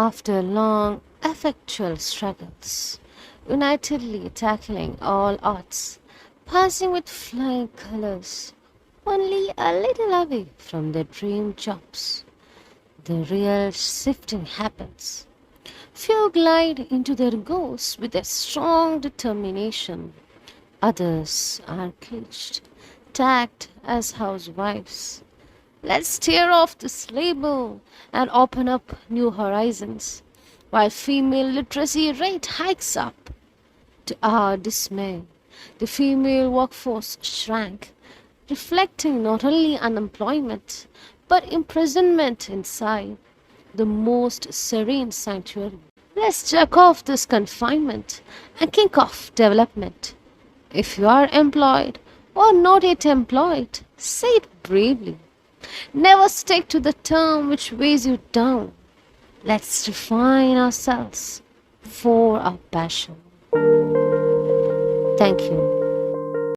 After long, effectual struggles, unitedly tackling all odds, passing with flying colors, only a little away from their dream jobs, the real shifting happens. Few glide into their goals with a strong determination. Others are caged, tagged as housewives. Let's tear off this label and open up new horizons, while female literacy rate hikes up. To our dismay, the female workforce shrank, reflecting not only unemployment but imprisonment inside the most serene sanctuary. Let's check off this confinement and kick off development. If you are employed or not yet employed, say it bravely. Never stick to the term which weighs you down. Let's refine ourselves for our passion. Thank you.